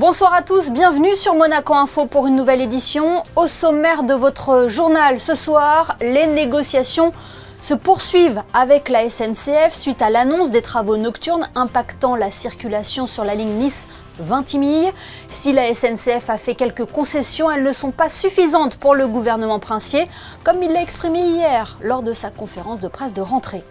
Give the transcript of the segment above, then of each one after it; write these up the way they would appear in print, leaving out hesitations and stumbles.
Bonsoir à tous, bienvenue sur Monaco Info pour une nouvelle édition. Au sommaire de votre journal ce soir, les négociations se poursuivent avec la SNCF suite à l'annonce des travaux nocturnes impactant la circulation sur la ligne Nice-Vintimille. Si la SNCF a fait quelques concessions, elles ne sont pas suffisantes pour le gouvernement princier, comme il l'a exprimé hier lors de sa conférence de presse de rentrée.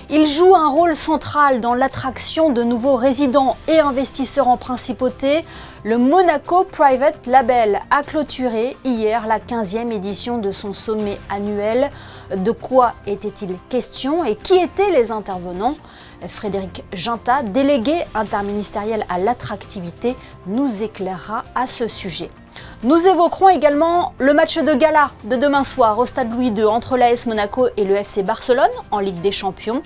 Il joue un rôle central dans l'attraction de nouveaux résidents et investisseurs en principauté. Le Monaco Private Label a clôturé hier la 15e édition de son sommet annuel. De quoi était-il question et qui étaient les intervenants ? Frédéric Ginta, délégué interministériel à l'attractivité, nous éclairera à ce sujet. Nous évoquerons également le match de gala de demain soir au Stade Louis II entre l'AS Monaco et le FC Barcelone en Ligue des Champions.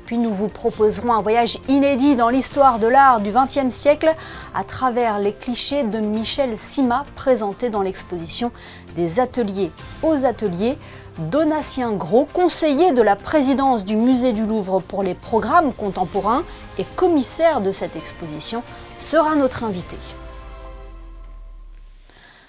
Puis nous vous proposerons un voyage inédit dans l'histoire de l'art du XXe siècle à travers les clichés de Michel Sima présentés dans l'exposition des ateliers aux ateliers. Donatien Gros, conseiller de la présidence du Musée du Louvre pour les programmes contemporains et commissaire de cette exposition, sera notre invité.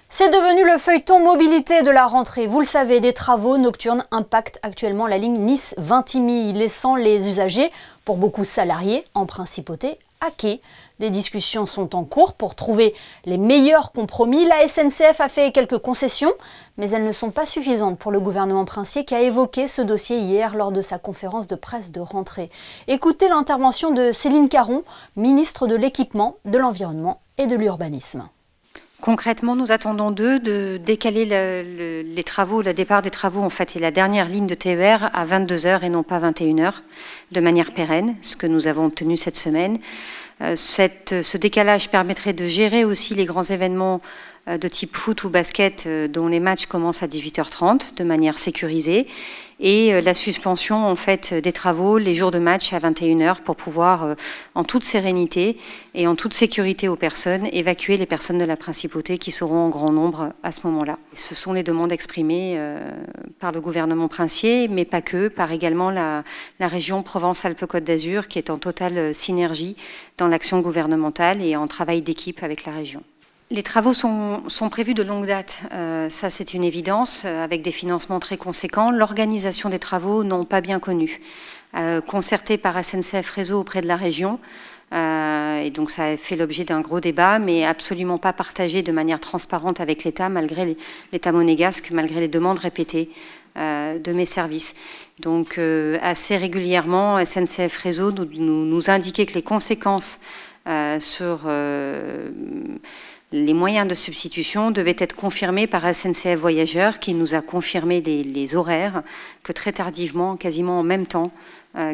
C'est devenu le feuilleton mobilité de la rentrée. Vous le savez, des travaux nocturnes impactent actuellement la ligne Nice-Vintimille, laissant les usagers, pour beaucoup salariés, en principauté, à quai. Des discussions sont en cours pour trouver les meilleurs compromis. La SNCF a fait quelques concessions, mais elles ne sont pas suffisantes pour le gouvernement princier qui a évoqué ce dossier hier lors de sa conférence de presse de rentrée. Écoutez l'intervention de Céline Caron, ministre de l'Équipement, de l'Environnement et de l'Urbanisme. Concrètement, nous attendons d'eux de décaler les travaux, le départ des travaux en fait, et la dernière ligne de TER à 22 h et non pas 21 h de manière pérenne, ce que nous avons obtenu cette semaine. Ce décalage permettrait de gérer aussi les grands événements de type foot ou basket dont les matchs commencent à 18 h 30 de manière sécurisée et la suspension en fait des travaux les jours de match à 21 h pour pouvoir en toute sérénité et en toute sécurité aux personnes évacuer les personnes de la principauté qui seront en grand nombre à ce moment-là. Ce sont les demandes exprimées par le gouvernement princier, mais pas que, par également la région Provence-Alpes-Côte d'Azur qui est en totale synergie dans l'action gouvernementale et en travail d'équipe avec la région. Les travaux sont prévus de longue date, ça c'est une évidence, avec des financements très conséquents. L'organisation des travaux n'ont pas bien connu. Concerté par SNCF Réseau auprès de la région, et donc ça a fait l'objet d'un gros débat, mais absolument pas partagé de manière transparente avec l'État, malgré l'État monégasque, malgré les demandes répétées de mes services. Donc assez régulièrement, SNCF Réseau nous indiquait que les conséquences sur les moyens de substitution devaient être confirmés par SNCF Voyageurs qui nous a confirmé les horaires que très tardivement, quasiment en même temps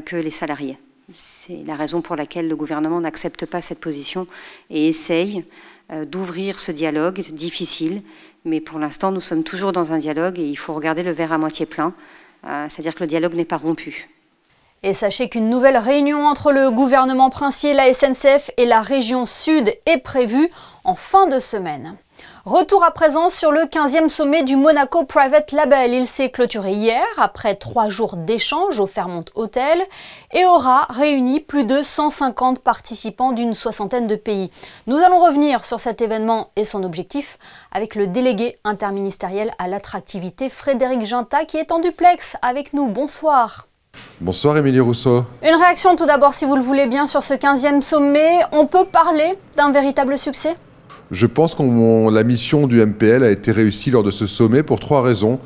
que les salariés. C'est la raison pour laquelle le gouvernement n'accepte pas cette position et essaye d'ouvrir ce dialogue difficile. Mais pour l'instant, nous sommes toujours dans un dialogue et il faut regarder le verre à moitié plein, c'est-à-dire que le dialogue n'est pas rompu. Et sachez qu'une nouvelle réunion entre le gouvernement princier, la SNCF et la région Sud est prévue en fin de semaine. Retour à présent sur le 15e sommet du Monaco Private Label. Il s'est clôturé hier après 3 jours d'échanges au Fairmont Hotel et aura réuni plus de 150 participants d'une soixantaine de pays. Nous allons revenir sur cet événement et son objectif avec le délégué interministériel à l'attractivité Frédéric Ginta qui est en duplex avec nous. Bonsoir. Bonsoir Émilie Rousseau. Une réaction tout d'abord si vous le voulez bien sur ce 15e sommet. On peut parler d'un véritable succès ? Je pense que la mission du MPL a été réussie lors de ce sommet pour 3 raisons.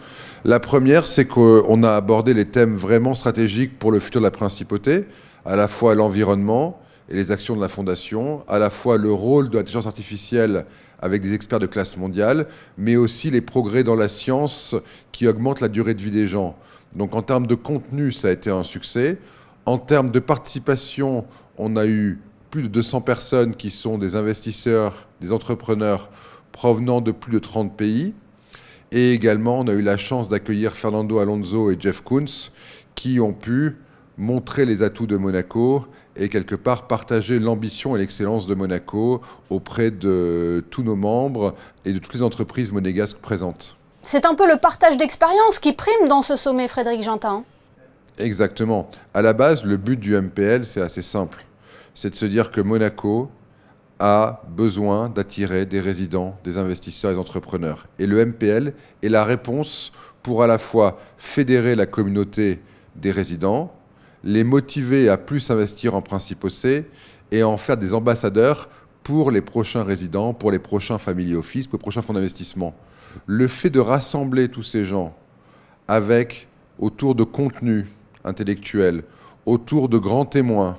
La première, c'est qu'on a abordé les thèmes vraiment stratégiques pour le futur de la principauté, à la fois l'environnement et les actions de la Fondation, à la fois le rôle de l'intelligence artificielle avec des experts de classe mondiale, mais aussi les progrès dans la science qui augmentent la durée de vie des gens. Donc en termes de contenu, ça a été un succès. En termes de participation, on a eu plus de 200 personnes qui sont des investisseurs, des entrepreneurs provenant de plus de 30 pays. Et également, on a eu la chance d'accueillir Fernando Alonso et Jeff Koons qui ont pu montrer les atouts de Monaco et quelque part partager l'ambition et l'excellence de Monaco auprès de tous nos membres et de toutes les entreprises monégasques présentes. C'est un peu le partage d'expérience qui prime dans ce sommet, Frédéric Ginta. Exactement. À la base, le but du MPL, c'est assez simple. C'est de se dire que Monaco a besoin d'attirer des résidents, des investisseurs et des entrepreneurs. Et le MPL est la réponse pour à la fois fédérer la communauté des résidents, les motiver à plus investir en Principauté C et en faire des ambassadeurs pour les prochains résidents, pour les prochains family office, pour les prochains fonds d'investissement. Le fait de rassembler tous ces gens autour de contenus intellectuels, autour de grands témoins,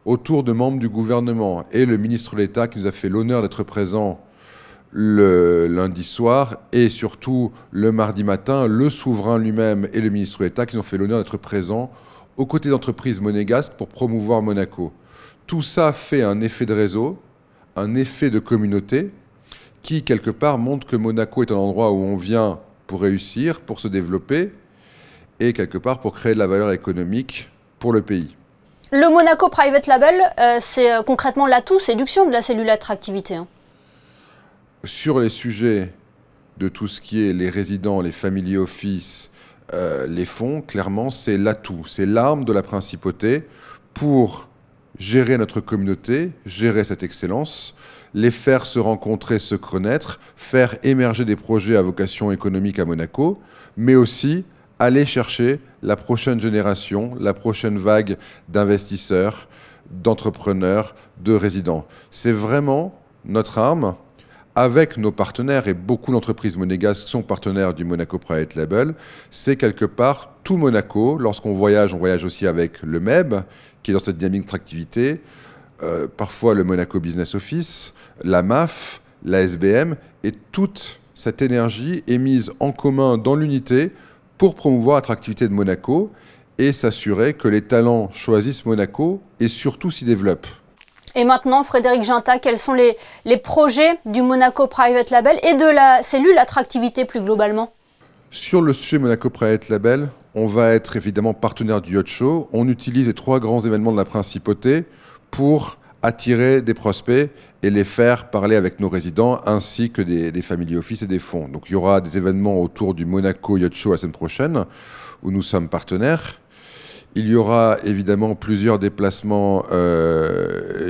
autour de membres du gouvernement et le ministre de l'État qui nous a fait l'honneur d'être présent le lundi soir et surtout le mardi matin, le souverain lui-même et le ministre de l'État qui nous ont fait l'honneur d'être présents aux côtés d'entreprises monégasques pour promouvoir Monaco. Tout ça fait un effet de réseau, un effet de communauté qui, quelque part, montre que Monaco est un endroit où on vient pour réussir, pour se développer et, quelque part, pour créer de la valeur économique pour le pays. Le Monaco Private Label, c'est concrètement l'atout séduction de la cellule attractivité. Sur les sujets de tout ce qui est les résidents, les family office, les fonds, clairement, c'est l'atout, c'est l'arme de la principauté pour gérer notre communauté, gérer cette excellence, les faire se rencontrer, se connaître, faire émerger des projets à vocation économique à Monaco, mais aussi aller chercher la prochaine génération, la prochaine vague d'investisseurs, d'entrepreneurs, de résidents. C'est vraiment notre arme avec nos partenaires, et beaucoup d'entreprises monégasques sont partenaires du Monaco Private Label. C'est quelque part tout Monaco. Lorsqu'on voyage, on voyage aussi avec le MEB, qui est dans cette dynamique d'attractivité, parfois le Monaco Business Office, la MAF, la SBM, et toute cette énergie est mise en commun dans l'unité pour promouvoir l'attractivité de Monaco et s'assurer que les talents choisissent Monaco et surtout s'y développent. Et maintenant, Frédéric Ginta, quels sont les projets du Monaco Private Label et de la cellule attractivité plus globalement? Sur le sujet Monaco Private Label, on va être évidemment partenaire du Yacht Show. On utilise les 3 grands événements de la Principauté pour attirer des prospects et les faire parler avec nos résidents ainsi que des family office et des fonds. Donc il y aura des événements autour du Monaco Yacht Show la semaine prochaine où nous sommes partenaires. Il y aura évidemment plusieurs déplacements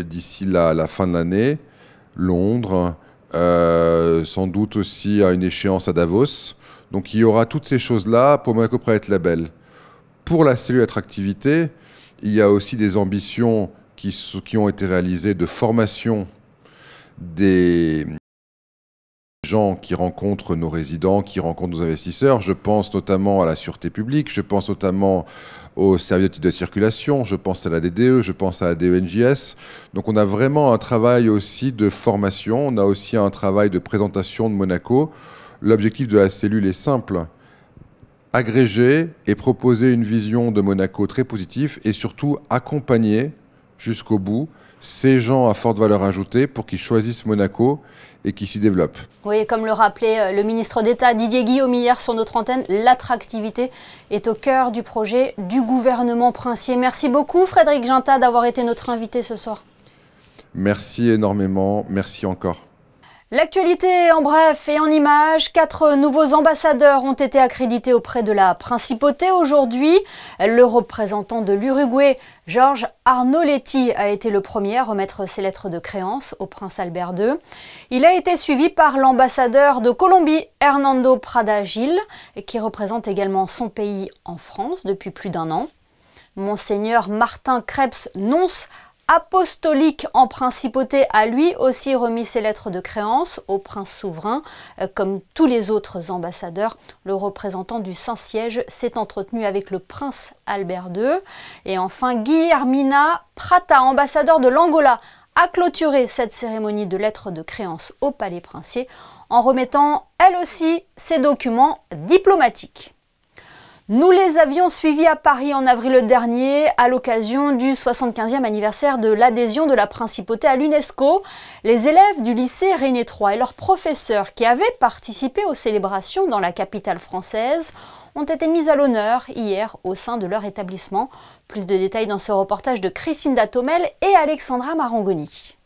d'ici la fin de l'année. Londres, sans doute aussi à une échéance à Davos. Donc il y aura toutes ces choses-là pour Monaco Private Label. Pour la cellule attractivité, il y a aussi des ambitions qui ont été réalisées de formation des gens qui rencontrent nos résidents, qui rencontrent nos investisseurs. Je pense notamment à la sûreté publique, je pense notamment au service de circulation, je pense à la DDE, je pense à la DENJS. Donc on a vraiment un travail aussi de formation, on a aussi un travail de présentation de Monaco. L'objectif de la cellule est simple, agréger et proposer une vision de Monaco très positive et surtout accompagner jusqu'au bout ces gens à forte valeur ajoutée pour qu'ils choisissent Monaco et qu'ils s'y développent. Oui, comme le rappelait le ministre d'État Didier Guillaume hier sur notre antenne, l'attractivité est au cœur du projet du gouvernement princier. Merci beaucoup Frédéric Ginta d'avoir été notre invité ce soir. Merci énormément, merci encore. L'actualité en bref et en images, 4 nouveaux ambassadeurs ont été accrédités auprès de la Principauté aujourd'hui. Le représentant de l'Uruguay, Jorge Arnoletti, a été le premier à remettre ses lettres de créance au prince Albert II. Il a été suivi par l'ambassadeur de Colombie, Hernando Prada Gil, qui représente également son pays en France depuis plus d'1 an. Monseigneur Martin Krebs, nonce apostolique en Principauté, a lui aussi remis ses lettres de créance au prince souverain. Comme tous les autres ambassadeurs, le représentant du Saint-Siège s'est entretenu avec le prince Albert II. Et enfin, Guillermina Prata, ambassadeur de l'Angola, a clôturé cette cérémonie de lettres de créance au palais princier en remettant elle aussi ses documents diplomatiques. Nous les avions suivis à Paris en avril dernier à l'occasion du 75e anniversaire de l'adhésion de la Principauté à l'UNESCO. Les élèves du lycée René III et leurs professeurs qui avaient participé aux célébrations dans la capitale française ont été mis à l'honneur hier au sein de leur établissement. Plus de détails dans ce reportage de Christine Datomel et Alexandra Marangoni.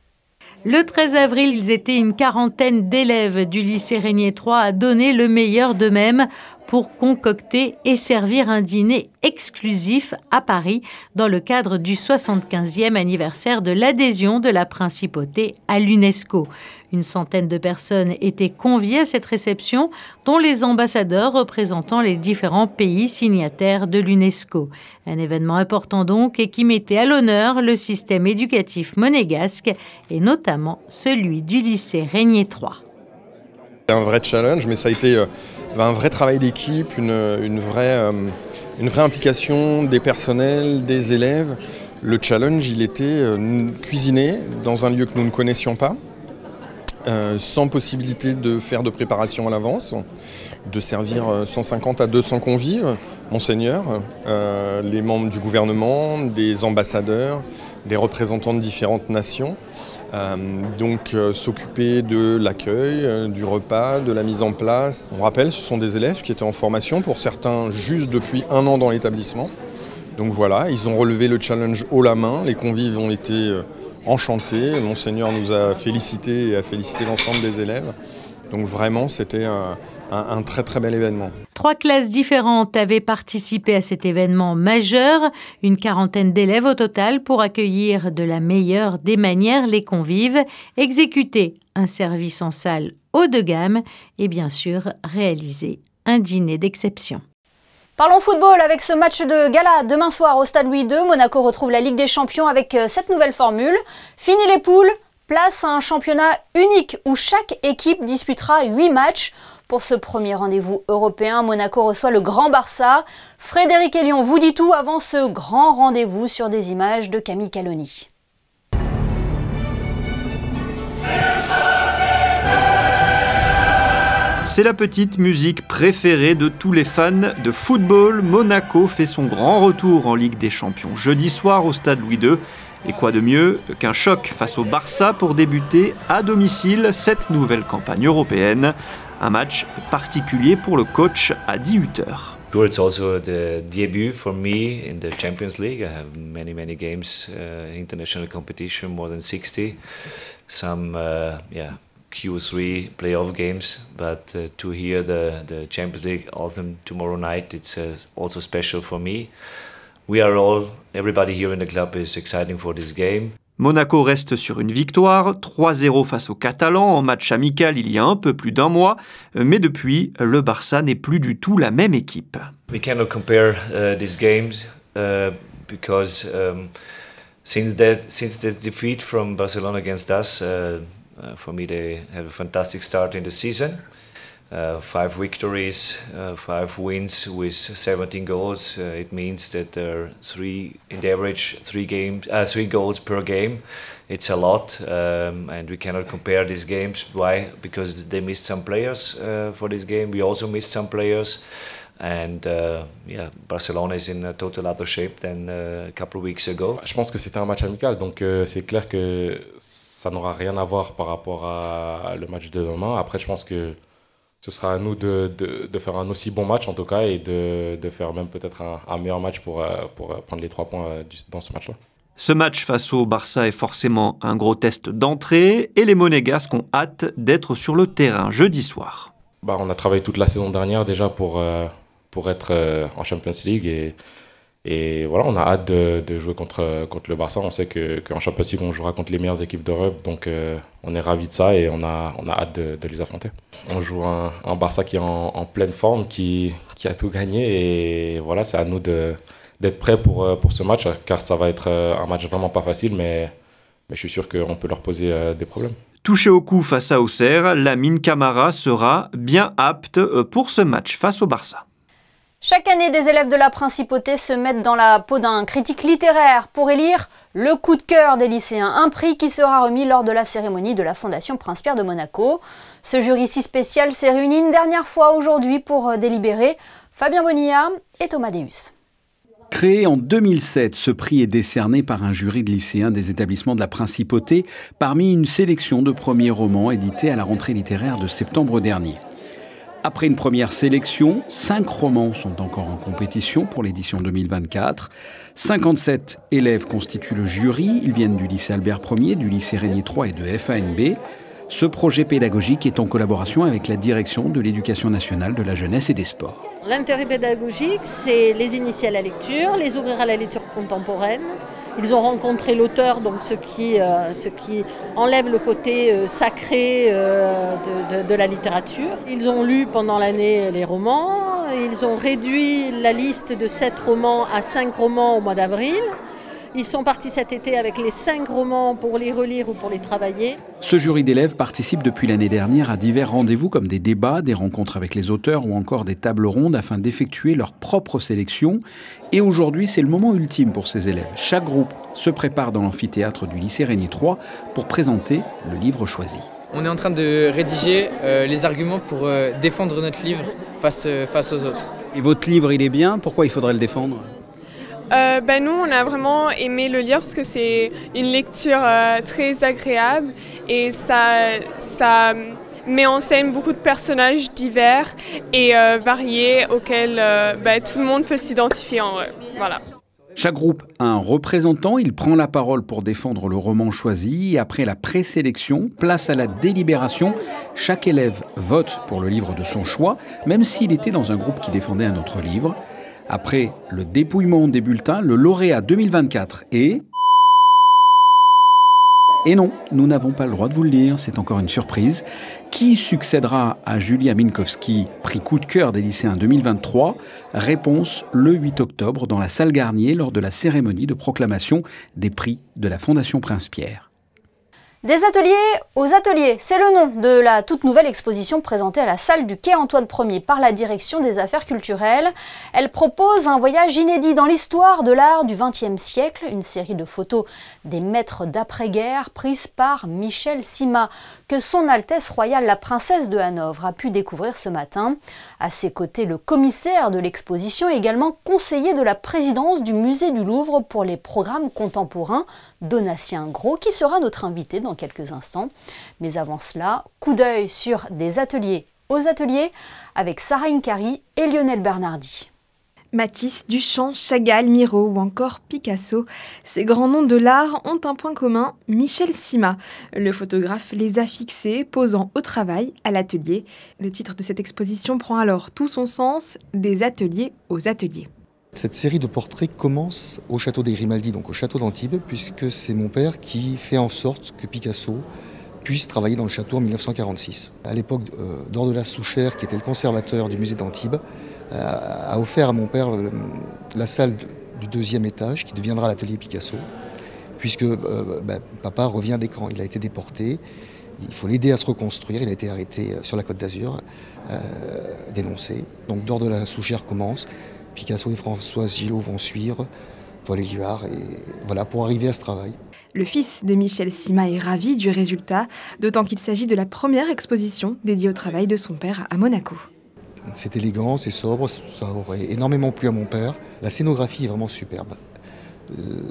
Le 13 avril, ils étaient une quarantaine d'élèves du lycée René III à donner le meilleur d'eux-mêmes pour concocter et servir un dîner exclusif à Paris dans le cadre du 75e anniversaire de l'adhésion de la principauté à l'UNESCO. Une centaine de personnes étaient conviées à cette réception, dont les ambassadeurs représentant les différents pays signataires de l'UNESCO. Un événement important donc et qui mettait à l'honneur le système éducatif monégasque et notamment celui du lycée Régnier 3. C'est un vrai challenge, mais ça a été un vrai travail d'équipe, une vraie implication des personnels, des élèves. Le challenge, il était cuisiner dans un lieu que nous ne connaissions pas, sans possibilité de faire de préparation à l'avance, de servir 150 à 200 convives, monseigneur, les membres du gouvernement, des ambassadeurs, des représentants de différentes nations. Donc s'occuper de l'accueil, du repas, de la mise en place. On rappelle, ce sont des élèves qui étaient en formation, pour certains juste depuis 1 an dans l'établissement. Donc voilà, ils ont relevé le challenge haut la main, les convives ont été enchantés, Monseigneur nous a félicités et a félicité l'ensemble des élèves. Donc vraiment, c'était un très très bel événement. 3 classes différentes avaient participé à cet événement majeur, une quarantaine d'élèves au total pour accueillir de la meilleure des manières les convives, exécuter un service en salle haut de gamme et bien sûr réaliser un dîner d'exception. Parlons football avec ce match de gala demain soir au Stade Louis II. Monaco retrouve la Ligue des Champions avec cette nouvelle formule. Fini les poules, place à un championnat unique où chaque équipe disputera 8 matchs. Pour ce premier rendez-vous européen, Monaco reçoit le Grand Barça. Frédéric Elion vous dit tout avant ce grand rendez-vous sur des images de Camille Caloni. C'est la petite musique préférée de tous les fans de football. Monaco fait son grand retour en Ligue des Champions jeudi soir au Stade Louis II. Et quoi de mieux qu'un choc face au Barça pour débuter à domicile cette nouvelle campagne européenne. Un match particulier pour le coach à 18h. It's also the debut for me in the Champions League. I have many games, international competition, more than 60. Some Q3 playoff games, but to hear the Champions League autumn tomorrow night, it's also special for me. Everybody here in the club is excited for this game. Monaco reste sur une victoire, 3-0 face aux Catalans en match amical il y a un peu plus d'1 mois, mais depuis, le Barça n'est plus du tout la même équipe. We cannot compare these games because since that defeat from Barcelona against us, for me they have a fantastic start in the season. 5 victories, 5 wins with 17 goals. It means that there are 3 goals per game. It's a lot, and we cannot compare these games. Why? Because they missed some players for this game. We also missed some players, and Barcelona is in a total other shape than a couple of weeks ago. Je pense que c'était un match amical, donc c'est clair que ça n'aura rien à voir par rapport à le match de demain. Après, je pense que ce sera à nous de faire un aussi bon match en tout cas et de faire même peut-être un meilleur match pour prendre les 3 points dans ce match-là. Ce match face au Barça est forcément un gros test d'entrée et les Monégasques ont hâte d'être sur le terrain jeudi soir. On a travaillé toute la saison dernière déjà pour être en Champions League et voilà, on a hâte de jouer contre le Barça. On sait qu'en Champions League, on jouera contre les meilleures équipes d'Europe, donc on est ravis de ça et on a hâte de les affronter. On joue un Barça qui est en pleine forme, qui a tout gagné et voilà, c'est à nous d'être prêts pour ce match, car ça va être un match vraiment pas facile, mais je suis sûr qu'on peut leur poser des problèmes. Touché au cou face à Auxerre, Lamine Camara sera bien apte pour ce match face au Barça. Chaque année, des élèves de la Principauté se mettent dans la peau d'un critique littéraire pour élire le coup de cœur des lycéens. Un prix qui sera remis lors de la cérémonie de la Fondation Prince-Pierre de Monaco. Ce jury si spécial s'est réuni une dernière fois aujourd'hui pour délibérer. Fabien Bonilla et Thomas Deus. Créé en 2007, ce prix est décerné par un jury de lycéens des établissements de la Principauté parmi une sélection de premiers romans édités à la rentrée littéraire de septembre dernier. Après une première sélection, 5 romans sont encore en compétition pour l'édition 2024. 57 élèves constituent le jury. Ils viennent du lycée Albert Ier, du lycée Régnier 3 et de FANB. Ce projet pédagogique est en collaboration avec la direction de l'Éducation nationale, de la jeunesse et des sports. L'intérêt pédagogique, c'est les initier à la lecture, les ouvrir à la lecture contemporaine. Ils ont rencontré l'auteur, donc ce qui enlève le côté sacré de la littérature. Ils ont lu pendant l'année les romans, ils ont réduit la liste de 7 romans à 5 romans au mois d'avril. Ils sont partis cet été avec les 5 romans pour les relire ou pour les travailler. Ce jury d'élèves participe depuis l'année dernière à divers rendez-vous comme des débats, des rencontres avec les auteurs ou encore des tables rondes afin d'effectuer leur propre sélection. Et aujourd'hui, c'est le moment ultime pour ces élèves. Chaque groupe se prépare dans l'amphithéâtre du lycée Régnier 3 pour présenter le livre choisi. On est en train de rédiger les arguments pour défendre notre livre face aux autres. Et votre livre, il est bien? Pourquoi il faudrait le défendre? Nous, on a vraiment aimé le lire parce que c'est une lecture très agréable et ça met en scène beaucoup de personnages divers et variés auxquels tout le monde peut s'identifier en vrai. Voilà. Chaque groupe a un représentant, il prend la parole pour défendre le roman choisi et après la présélection, place à la délibération. Chaque élève vote pour le livre de son choix, même s'il était dans un groupe qui défendait un autre livre. Après le dépouillement des bulletins, le lauréat 2024 est... Et non, nous n'avons pas le droit de vous le dire, c'est encore une surprise. Qui succédera à Julia Minkowski, prix coup de cœur des lycéens 2023? Réponse le 8 octobre dans la salle Garnier lors de la cérémonie de proclamation des prix de la Fondation Prince-Pierre. Des ateliers aux ateliers, c'est le nom de la toute nouvelle exposition présentée à la salle du quai Antoine Ier par la Direction des Affaires culturelles. Elle propose un voyage inédit dans l'histoire de l'art du XXe siècle, une série de photos des maîtres d'après-guerre prises par Michel Sima, que son Altesse royale la princesse de Hanovre a pu découvrir ce matin. À ses côtés, le commissaire de l'exposition, également conseiller de la présidence du musée du Louvre pour les programmes contemporains, Donatien Gros, qui sera notre invité dans quelques instants. Mais avant cela, coup d'œil sur des ateliers aux ateliers avec Sarah Inkari et Lionel Bernardi. Matisse, Duchamp, Chagall, Miro ou encore Picasso, ces grands noms de l'art ont un point commun, Michel Sima. Le photographe les a fixés, posant au travail, à l'atelier. Le titre de cette exposition prend alors tout son sens, des ateliers aux ateliers. Cette série de portraits commence au château des Grimaldi, donc au château d'Antibes, puisque c'est mon père qui fait en sorte que Picasso puisse travailler dans le château en 1946. À l'époque, Dordelas Souchère, qui était le conservateur du musée d'Antibes, a offert à mon père la salle du 2e étage, qui deviendra l'atelier Picasso, puisque papa revient des camps, il a été déporté, il faut l'aider à se reconstruire, il a été arrêté sur la Côte d'Azur, dénoncé. Donc Dordelas Souchère commence. Picasso et Françoise Gillot vont suivre, Paul Éluard, et voilà, pour arriver à ce travail. Le fils de Michel Sima est ravi du résultat, d'autant qu'il s'agit de la première exposition dédiée au travail de son père à Monaco. C'est élégant, c'est sobre, ça aurait énormément plu à mon père. La scénographie est vraiment superbe.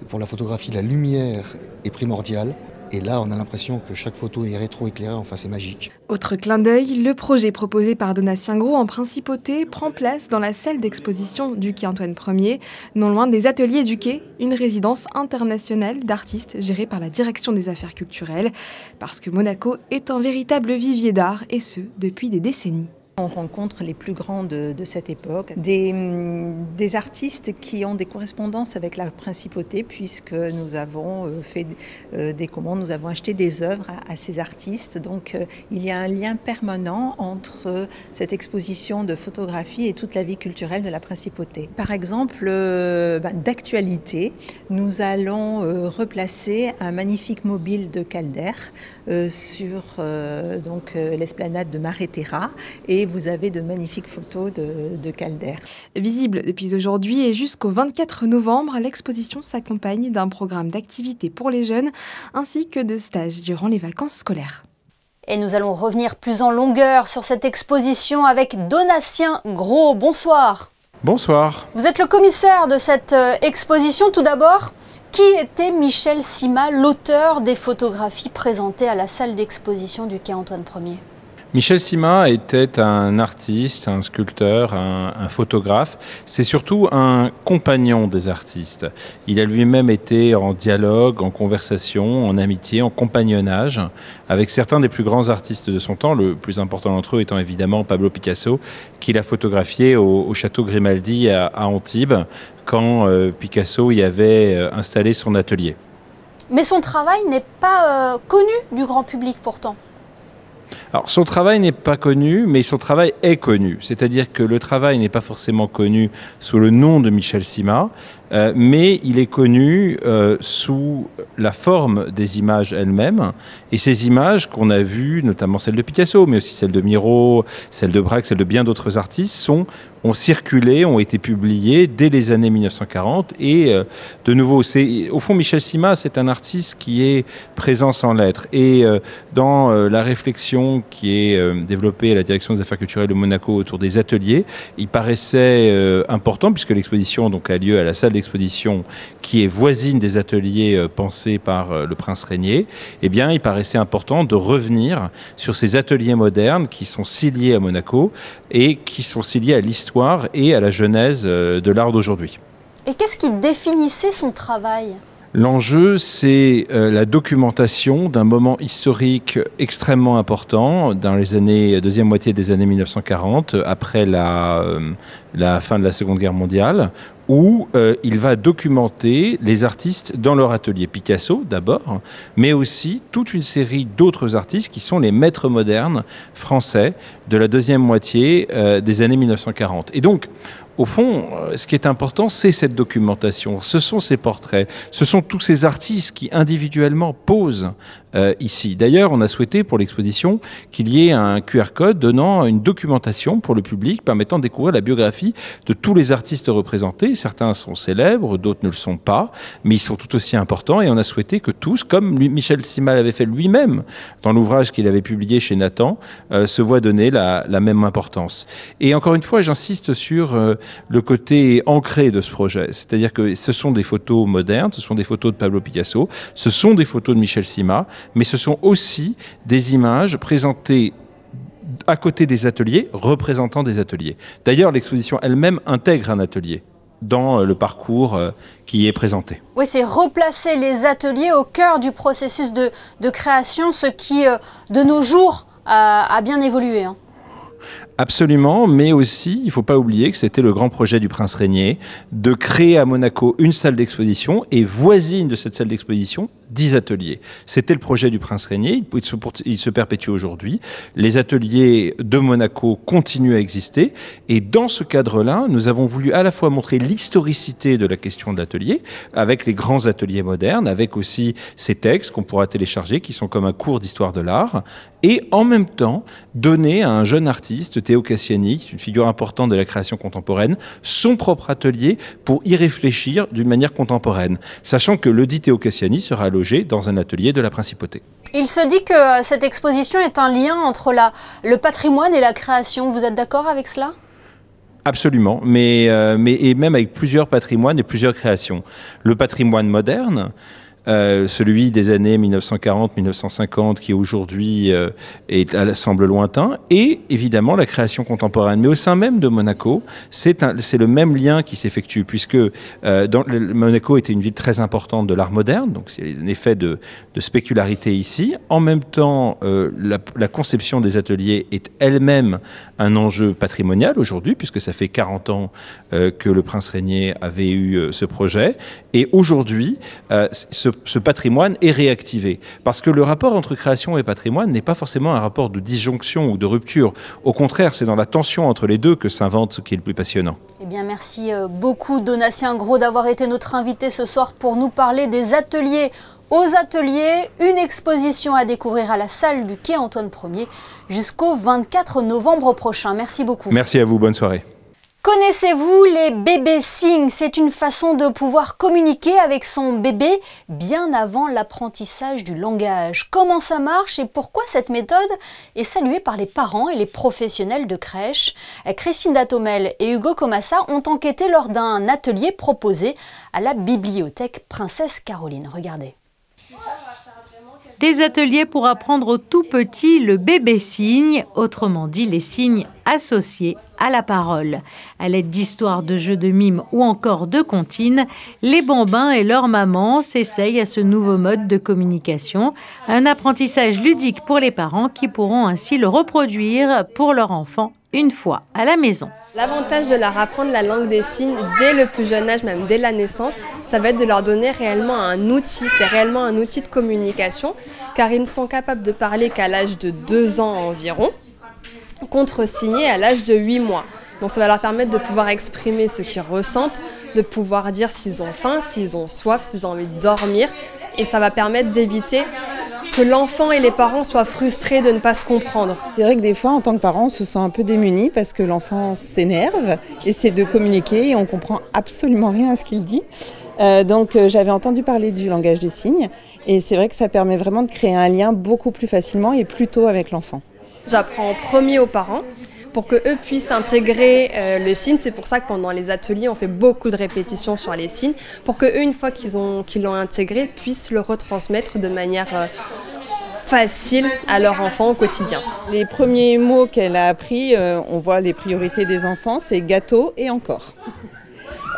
Pour la photographie, la lumière est primordiale. Et là, on a l'impression que chaque photo est rétro-éclairée, enfin c'est magique. Autre clin d'œil, le projet proposé par Donatien Gros en principauté prend place dans la salle d'exposition du quai Antoine Ier, non loin des ateliers du quai, une résidence internationale d'artistes gérée par la Direction des Affaires culturelles, parce que Monaco est un véritable vivier d'art, et ce, depuis des décennies. On rencontre les plus grands de cette époque, des artistes qui ont des correspondances avec la principauté, puisque nous avons fait des commandes, nous avons acheté des œuvres à ces artistes. Donc il y a un lien permanent entre cette exposition de photographie et toute la vie culturelle de la principauté. Par exemple, d'actualité, nous allons replacer un magnifique mobile de Calder sur l'esplanade de Maréterra, et vous avez de magnifiques photos de Calder. Visible depuis aujourd'hui et jusqu'au 24 novembre, l'exposition s'accompagne d'un programme d'activités pour les jeunes ainsi que de stages durant les vacances scolaires. Et nous allons revenir plus en longueur sur cette exposition avec Donatien Gros. Bonsoir. Bonsoir. Vous êtes le commissaire de cette exposition. Tout d'abord, qui était Michel Sima, l'auteur des photographies présentées à la salle d'exposition du quai Antoine Ier ? Michel Sima était un artiste, un sculpteur, un photographe. C'est surtout un compagnon des artistes. Il a lui-même été en dialogue, en conversation, en amitié, en compagnonnage avec certains des plus grands artistes de son temps, le plus important d'entre eux étant évidemment Pablo Picasso, qu'il a photographié au château Grimaldi à Antibes, quand Picasso y avait installé son atelier. Mais son travail n'est pas connu du grand public pourtant. Alors, son travail n'est pas connu, mais son travail est connu. C'est-à-dire que le travail n'est pas forcément connu sous le nom de Michel Sima, mais il est connu sous la forme des images elles-mêmes. Et ces images qu'on a vues, notamment celles de Picasso, mais aussi celles de Miro, celles de Braque, celles de bien d'autres artistes, ont circulé, ont été publiées dès les années 1940. Et de nouveau, au fond, Michel Sima, c'est un artiste qui est présent sans lettres. Et dans la réflexion qui est développée à la direction des affaires culturelles de Monaco autour des ateliers, il paraissait important, puisque l'exposition donc a lieu à la salle d'exposition qui est voisine des ateliers pensés par le prince Régnier, eh bien, il paraissait important de revenir sur ces ateliers modernes qui sont si liés à Monaco et qui sont si liés à l'histoire et à la genèse de l'art d'aujourd'hui. Et qu'est-ce qui définissait son travail ? L'enjeu, c'est la documentation d'un moment historique extrêmement important dans les deuxième moitié des années 1940, après la fin de la Seconde Guerre mondiale, où il va documenter les artistes dans leur atelier. Picasso d'abord, mais aussi toute une série d'autres artistes qui sont les maîtres modernes français de la deuxième moitié des années 1940. Et donc, au fond, ce qui est important, c'est cette documentation. Ce sont ces portraits, ce sont tous ces artistes qui individuellement posent ici. D'ailleurs, on a souhaité pour l'exposition qu'il y ait un QR code donnant une documentation pour le public permettant de découvrir la biographie de tous les artistes représentés. Certains sont célèbres, d'autres ne le sont pas, mais ils sont tout aussi importants et on a souhaité que tous, comme Michel Sima l'avait fait lui-même dans l'ouvrage qu'il avait publié chez Nathan, se voient donner la même importance. Et encore une fois, j'insiste sur le côté ancré de ce projet. C'est-à-dire que ce sont des photos modernes, ce sont des photos de Pablo Picasso, ce sont des photos de Michel Sima, mais ce sont aussi des images présentées à côté des ateliers, représentant des ateliers. D'ailleurs, l'exposition elle-même intègre un atelier dans le parcours qui est présenté. Oui, c'est replacer les ateliers au cœur du processus de création, ce qui, de nos jours, a bien évolué, hein. Absolument, mais aussi, il ne faut pas oublier que c'était le grand projet du prince Régnier de créer à Monaco une salle d'exposition et voisine de cette salle d'exposition, 10 ateliers. C'était le projet du prince Régnier, il se perpétue aujourd'hui. Les ateliers de Monaco continuent à exister et dans ce cadre-là, nous avons voulu à la fois montrer l'historicité de la question de l'atelier avec les grands ateliers modernes, avec aussi ces textes qu'on pourra télécharger qui sont comme un cours d'histoire de l'art et en même temps donner à un jeune artiste, Théo Cassiani, qui est une figure importante de la création contemporaine, son propre atelier pour y réfléchir d'une manière contemporaine, sachant que le dit Théo Cassiani sera logé dans un atelier de la Principauté. Il se dit que cette exposition est un lien entre le patrimoine et la création. Vous êtes d'accord avec cela ? Absolument, mais même avec plusieurs patrimoines et plusieurs créations. Le patrimoine moderne, celui des années 1940-1950 qui aujourd'hui semble lointain, et évidemment la création contemporaine. Mais au sein même de Monaco, c'est le même lien qui s'effectue, puisque Monaco était une ville très importante de l'art moderne, donc c'est un effet de spécularité ici. En même temps, la conception des ateliers est elle-même un enjeu patrimonial aujourd'hui, puisque ça fait 40 ans que le prince Régnier avait eu ce projet, et aujourd'hui, ce patrimoine est réactivé. Parce que le rapport entre création et patrimoine n'est pas forcément un rapport de disjonction ou de rupture. Au contraire, c'est dans la tension entre les deux que s'invente ce qui est le plus passionnant. Eh bien, merci beaucoup Donatien Gros d'avoir été notre invité ce soir pour nous parler des ateliers. Aux ateliers, une exposition à découvrir à la salle du quai Antoine Ier jusqu'au 24 novembre prochain. Merci beaucoup. Merci à vous, bonne soirée. Connaissez-vous les bébés signes? C'est une façon de pouvoir communiquer avec son bébé bien avant l'apprentissage du langage. Comment ça marche et pourquoi cette méthode est saluée par les parents et les professionnels de crèche? Christine Datomel et Hugo Comassa ont enquêté lors d'un atelier proposé à la bibliothèque Princesse Caroline. Regardez. des ateliers pour apprendre aux tout petits le bébé signe, autrement dit les signes associés à la parole. À l'aide d'histoires, de jeux de mime ou encore de comptines, les bambins et leur maman s'essayent à ce nouveau mode de communication. Un apprentissage ludique pour les parents qui pourront ainsi le reproduire pour leur enfant une fois à la maison. L'avantage de leur apprendre la langue des signes dès le plus jeune âge, même dès la naissance, ça va être de leur donner réellement un outil. C'est réellement un outil de communication, car ils ne sont capables de parler qu'à l'âge de 2 ans environ, contre signer à l'âge de 8 mois. Donc ça va leur permettre de pouvoir exprimer ce qu'ils ressentent, de pouvoir dire s'ils ont faim, s'ils ont soif, s'ils ont envie de dormir. Et ça va permettre d'éviter que l'enfant et les parents soient frustrés de ne pas se comprendre. C'est vrai que des fois, en tant que parent, on se sent un peu démuni parce que l'enfant s'énerve, essaie de communiquer et on comprend absolument rien à ce qu'il dit. Donc j'avais entendu parler du langage des signes et c'est vrai que ça permet vraiment de créer un lien beaucoup plus facilement et plus tôt avec l'enfant. J'apprends en premier aux parents pour qu'eux puissent intégrer les signes. C'est pour ça que pendant les ateliers, on fait beaucoup de répétitions sur les signes, pour qu'eux, une fois qu'ils l'ont intégré, puissent le retransmettre de manière facile à leur enfant au quotidien. Les premiers mots qu'elle a appris, on voit les priorités des enfants, c'est gâteau et encore.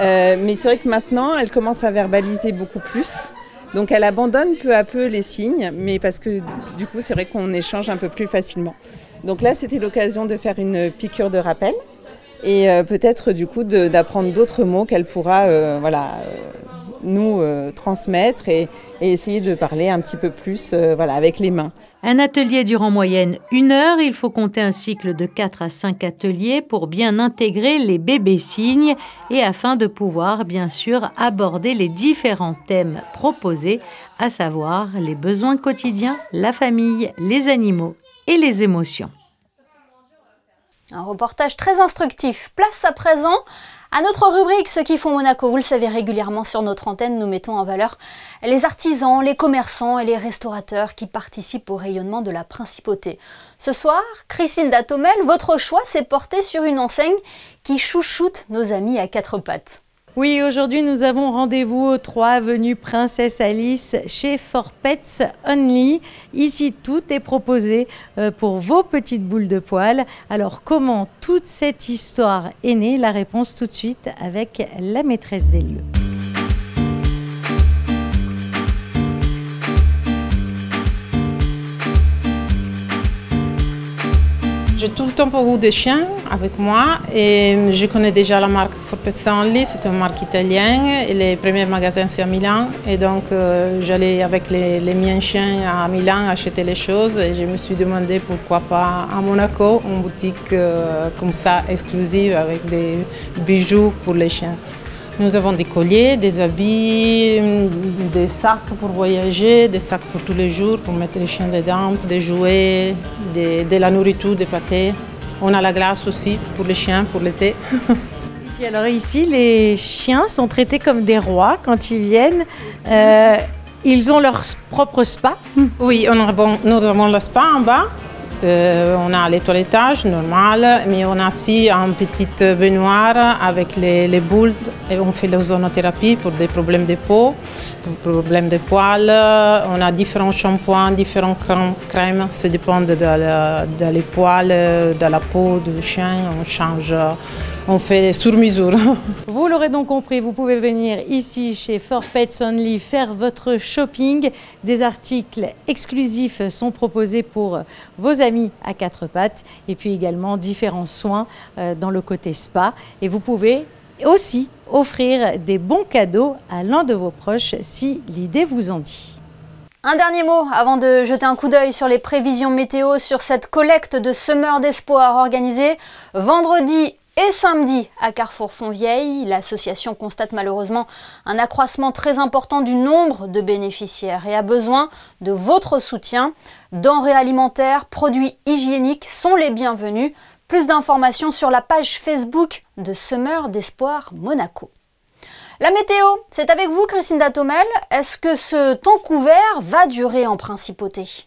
Mais c'est vrai que maintenant, elle commence à verbaliser beaucoup plus. Donc elle abandonne peu à peu les signes, mais parce que du coup, c'est vrai qu'on échange un peu plus facilement. Donc là, c'était l'occasion de faire une piqûre de rappel et peut-être du coup d'apprendre d'autres mots qu'elle pourra nous transmettre et essayer de parler un petit peu plus avec les mains. Un atelier dure en moyenne 1 heure. Il faut compter un cycle de 4 à 5 ateliers pour bien intégrer les bébés signes et afin de pouvoir, bien sûr, aborder les différents thèmes proposés, à savoir les besoins quotidiens, la famille, les animaux et les émotions. Un reportage très instructif. Place à présent à notre rubrique Ceux qui font Monaco. Vous le savez, régulièrement sur notre antenne, nous mettons en valeur les artisans, les commerçants et les restaurateurs qui participent au rayonnement de la principauté. Ce soir, Christine Datomel, votre choix s'est porté sur une enseigne qui chouchoute nos amis à 4 pattes. Oui, aujourd'hui, nous avons rendez-vous au 3 avenue Princesse Alice chez For Pets Only. Ici, tout est proposé pour vos petites boules de poils. Alors, comment toute cette histoire est née? La réponse tout de suite avec la maîtresse des lieux. J'ai tout le temps beaucoup de chiens avec moi et je connais déjà la marque For Pets Only, c'est une marque italienne et les premiers magasins c'est à Milan et donc j'allais avec les miens chiens à Milan acheter les choses et je me suis demandé pourquoi pas à Monaco une boutique comme ça exclusive avec des bijoux pour les chiens. Nous avons des colliers, des habits, des sacs pour voyager, des sacs pour tous les jours, pour mettre les chiens dedans, des jouets, de la nourriture, des pâtés. On a la glace aussi pour les chiens, pour l'été. Alors ici, les chiens sont traités comme des rois quand ils viennent. Ils ont leur propre spa. Oui, nous avons le spa en bas. On a les toilettages normal, mais on a aussi une petite baignoire avec les boules et on fait l'ozonothérapie pour des problèmes de peau, pour des problèmes de poils. On a différents shampoings, différentes crèmes, ça dépend de les poils, de la peau du chien, on change. On fait sur mesure. Vous l'aurez donc compris, vous pouvez venir ici chez For Pets Only faire votre shopping. Des articles exclusifs sont proposés pour vos amis à 4 pattes et puis également différents soins dans le côté spa. Et vous pouvez aussi offrir des bons cadeaux à l'un de vos proches si l'idée vous en dit. Un dernier mot avant de jeter un coup d'œil sur les prévisions météo sur cette collecte de semeurs d'espoir organisée vendredi et samedi à Carrefour Fontvieille. L'association constate malheureusement un accroissement très important du nombre de bénéficiaires et a besoin de votre soutien. Denrées alimentaires, produits hygiéniques sont les bienvenus. Plus d'informations sur la page Facebook de Semeurs d'Espoir Monaco. La météo, c'est avec vous Christine Datomel. Est-ce que ce temps couvert va durer en principauté ?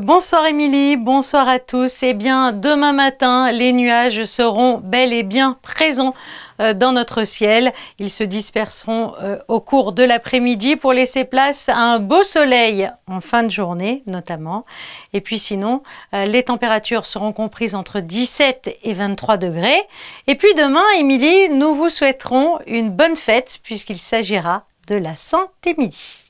Bonsoir Émilie, bonsoir à tous. Eh bien, demain matin, les nuages seront bel et bien présents dans notre ciel. Ils se disperseront au cours de l'après-midi pour laisser place à un beau soleil en fin de journée notamment. Et puis sinon, les températures seront comprises entre 17 et 23 degrés. Et puis demain, Émilie, nous vous souhaiterons une bonne fête puisqu'il s'agira de la Saint-Émilie.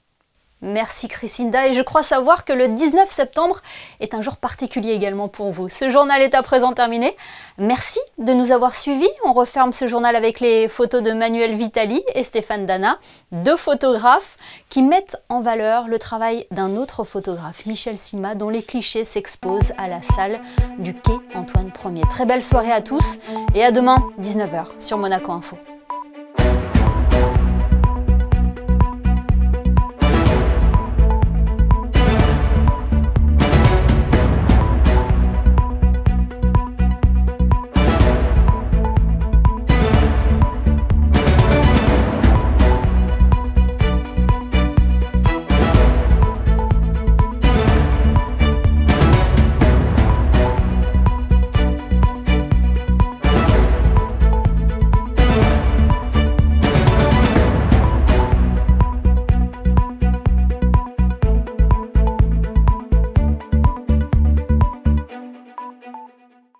Merci Crisinda, et je crois savoir que le 19 septembre est un jour particulier également pour vous. Ce journal est à présent terminé. Merci de nous avoir suivis. On referme ce journal avec les photos de Manuel Vitali et Stéphane Dana, deux photographes qui mettent en valeur le travail d'un autre photographe, Michel Sima, dont les clichés s'exposent à la salle du quai Antoine Ier. Très belle soirée à tous et à demain, 19h sur Monaco Info.